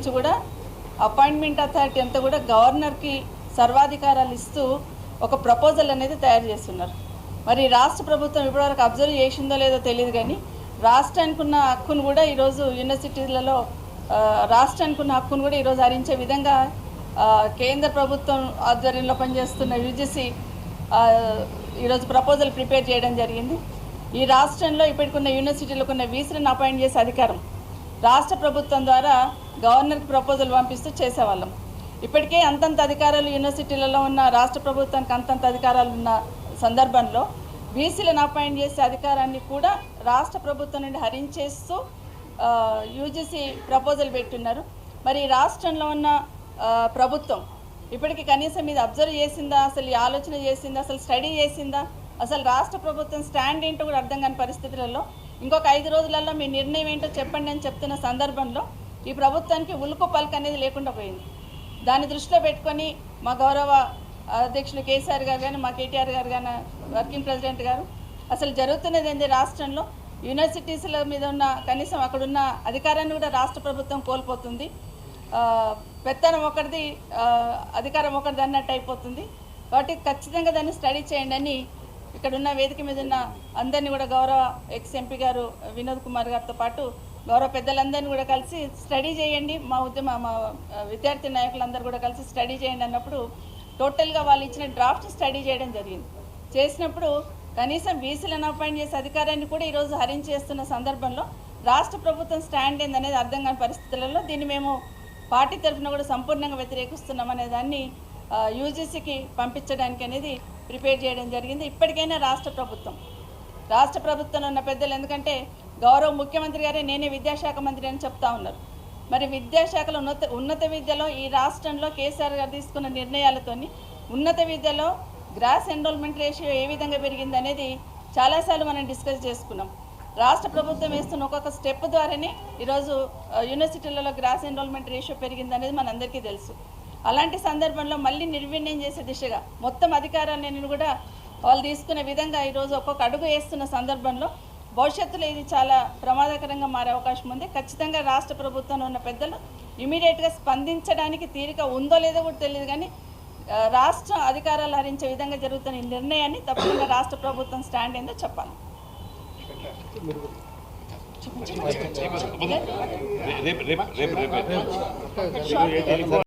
నుంచి కూడా appointment authority అంతా కూడా గవర్నర్కి సర్వాధికారాలు ఇస్తూ ఒక ప్రపోజల్ అనేది తయారు చేస్తున్నారు. మరి రాష్ట్ర ప్రభుత్వం ఇప్పటివరకు అబ్జర్వ్ చేసిందో లేదో తెలియదు, కానీ రాష్ట్రానికి ఉన్న హక్కును కూడా ఈరోజు యూనివర్సిటీలలో రాష్ట్రానికి ఉన్న హక్కును కూడా ఈరోజు హరించే విధంగా కేంద్ర ప్రభుత్వం ఆధ్వర్యంలో పనిచేస్తున్న యూజీసీ ఈరోజు ప్రపోజల్ ప్రిపేర్ చేయడం జరిగింది. ఈ రాష్ట్రంలో ఇప్పటికున్న యూనివర్సిటీలకు ఉన్న వీసీలను అపాయింట్ చేసే అధికారం రాష్ట్ర ప్రభుత్వం ద్వారా గవర్నర్కి ప్రపోజల్ పంపిస్తూ చేసేవాళ్ళం. ఇప్పటికే అంతంత అధికారాలు యూనివర్సిటీలలో ఉన్న రాష్ట్ర ప్రభుత్వానికి అంతంత అధికారాలు ఉన్న సందర్భంలో వీసీలను అపాయింట్ చేసే అధికారాన్ని కూడా రాష్ట్ర ప్రభుత్వం నుండి హరించేస్తూ యూజీసీ ప్రపోజల్ పెట్టున్నారు. మరి రాష్ట్రంలో ఉన్న ప్రభుత్వం ఇప్పటికీ కనీసం ఇది అబ్జర్వ్ చేసిందా, అసలు ఈ ఆలోచన చేసిందా, అసలు స్టడీ చేసిందా, అసలు రాష్ట్ర ప్రభుత్వం స్టాండ్ ఏంటో కూడా అర్థం కాని పరిస్థితులలో ఇంకొక 5 రోజులలో మీ నిర్ణయం ఏంటో చెప్పండి అని చెప్తున్న సందర్భంలో ఈ ప్రభుత్వానికి ఉలుకు పలుకు అనేది లేకుండా పోయింది. దాన్ని దృష్టిలో పెట్టుకొని మా గౌరవ అధ్యక్షులు కేసీఆర్ గారు కానీ, మా కేటీఆర్ గారు కానీ, వర్కింగ్ ప్రెసిడెంట్ గారు అసలు జరుగుతున్నది ఏంటి, రాష్ట్రంలో యూనివర్సిటీస్ల మీద ఉన్న కనీసం అక్కడున్న అధికారాన్ని కూడా రాష్ట్ర ప్రభుత్వం కోల్పోతుంది. పెత్తనం ఒకటిది, అధికారం ఒకటిది అన్నట్టు అయిపోతుంది. కాబట్టి ఖచ్చితంగా దాన్ని స్టడీ చేయండి అని ఇక్కడ ఉన్న వేదిక మీద ఉన్న అందరినీ కూడా గౌరవ ఎక్స్ ఎంపీ గారు వినోద్ కుమార్ గారితో పాటు గౌరవ పెద్దలందరినీ కూడా కలిసి స్టడీ చేయండి, మా విద్యార్థి నాయకులందరూ కూడా కలిసి స్టడీ చేయండి అన్నప్పుడు టోటల్గా వాళ్ళు ఇచ్చిన డ్రాఫ్ట్ స్టడీ చేయడం జరిగింది. చేసినప్పుడు కనీసం వీసీలను అపాయింట్ చేసే అధికారాన్ని కూడా ఈరోజు హరించేస్తున్న సందర్భంలో రాష్ట్ర ప్రభుత్వం స్టాండ్ ఏందనేది అర్థం కాని పరిస్థితులలో దీన్ని మేము పార్టీ తరఫున కూడా సంపూర్ణంగా వ్యతిరేకిస్తున్నాం అనే దాన్ని యూజీసీకి పంపించడానికి అనేది ప్రిపేర్ చేయడం జరిగింది. ఇప్పటికైనా రాష్ట్ర ప్రభుత్వంలో ఉన్న పెద్దలు, ఎందుకంటే గౌరవ ముఖ్యమంత్రి గారే నేనే విద్యాశాఖ మంత్రి అని చెప్తా ఉన్నారు. మరి విద్యాశాఖలో ఉన్నత విద్యలో ఈ రాష్ట్రంలో కేసీఆర్ గారు తీసుకున్న నిర్ణయాలతోని ఉన్నత విద్యలో గ్రాస్ ఎన్రోల్మెంట్ రేషియో ఏ విధంగా పెరిగింది అనేది చాలాసార్లు మనం డిస్కస్ చేసుకున్నాం. రాష్ట్ర ప్రభుత్వం వేస్తున్న ఒక్కొక్క స్టెప్ ద్వారానే ఈరోజు యూనివర్సిటీలలో గ్రాస్ ఎన్రోల్మెంట్ రేషియో పెరిగింది అనేది మనందరికీ తెలుసు. అలాంటి సందర్భంలో మళ్ళీ నిర్వీర్యం చేసే దిశగా మొత్తం అధికారాన్ని కూడా వాళ్ళు తీసుకునే విధంగా ఈరోజు ఒక్కొక్క అడుగు వేస్తున్న సందర్భంలో భవిష్యత్తులో ఇది చాలా ప్రమాదకరంగా మారే అవకాశం ఉంది. ఖచ్చితంగా రాష్ట్ర ప్రభుత్వంలో ఉన్న పెద్దలు ఇమీడియట్గా స్పందించడానికి తీరిక ఉందో లేదో కూడా తెలియదు, కానీ రాష్ట్ర అధికారాలు హరించే విధంగా జరుగుతున్న ఈ నిర్ణయాన్ని తప్పకుండా రాష్ట్ర ప్రభుత్వం స్టాండ్ ఏందో చెప్పాలి.